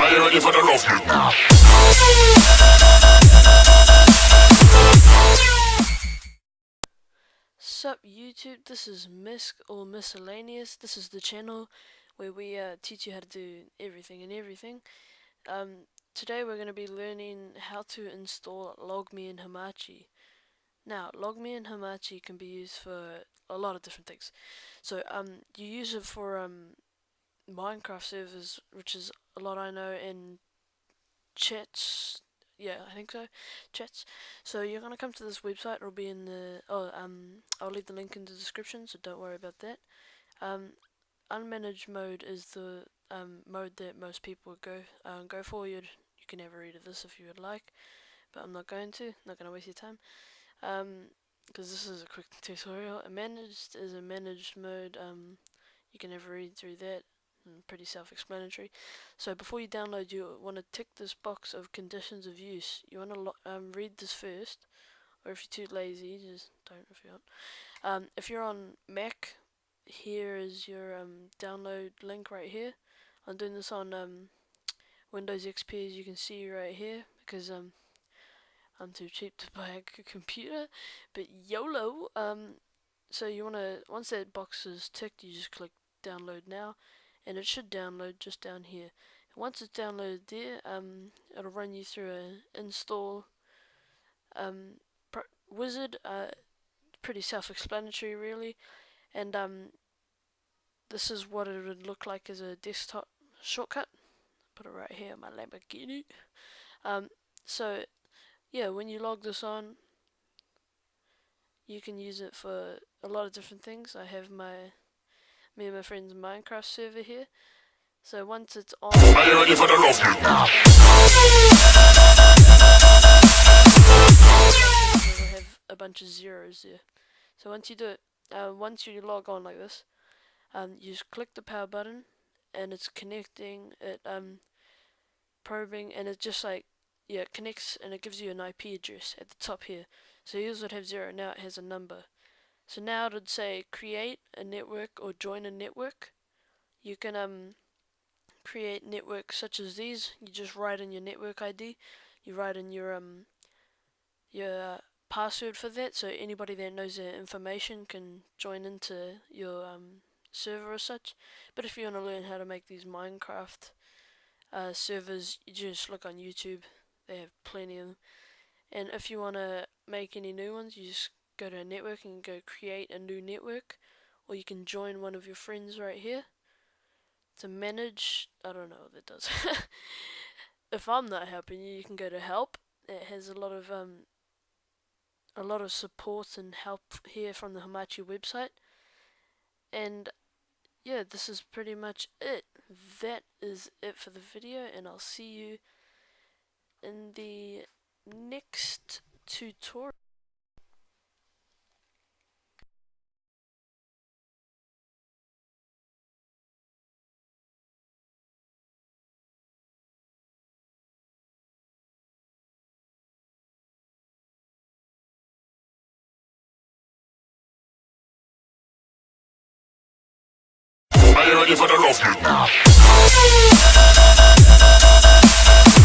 Are you ready for the rough? Sup YouTube, this is Misk or Miscellaneous. This is the channel where we teach you how to do everything and everything. Today we're going to be learning how to install LogMe in Hamachi. Now, LogMe in Hamachi can be used for a lot of different things. So you use it for Minecraft servers, which is a lot I know, in chats. Yeah, I think so. Chats. So you're gonna come to this website. It'll be in the I'll leave the link in the description, so don't worry about that. Unmanaged mode is the mode that most people would go for. You can have a read of this if you would like, but I'm not going to. Not gonna waste your time. Because this is a quick tutorial. Managed is a managed mode. You can have a read through that. Pretty self-explanatory. So before you download, you want to tick this box of conditions of use. You want to read this first, or if you're too lazy, just don't if you want. If you're on Mac, here is your download link right here. I'm doing this on Windows XP, as you can see right here, because I'm too cheap to buy a computer. But YOLO. So you want to, once that box is ticked, you just click download now. And it should download just down here. Once it's downloaded there, it'll run you through an install wizard. Pretty self-explanatory, really. And this is what it would look like as a desktop shortcut. Put it right here, my Lamborghini. So yeah, when you log this on, you can use it for a lot of different things. I have me and my friend's Minecraft server here. So once it's on, are you ready for the rough? it'll have a bunch of zeros there. So once you do it, once you log on like this, you just click the power button, and it's connecting. It probing, and it just like, yeah, it connects, and it gives you an IP address at the top here. So yours would have 0. Now it has a number. So now it would say create a network or join a network. You can create networks such as these. You just write in your network ID. You write in your password for that, so anybody that knows their information can join into your server or such. But if you want to learn how to make these Minecraft servers, you just look on YouTube. They have plenty of them. And if you want to make any new ones, you just go to a network and go create a new network, or you can join one of your friends right here. To manage, I don't know what that does. If I'm not helping you, you can go to help. It has a lot of support and help here from the Hamachi website. And yeah, this is pretty much it. That is it for the video, and I'll see you in the next tutorial. Are you ready for the rough?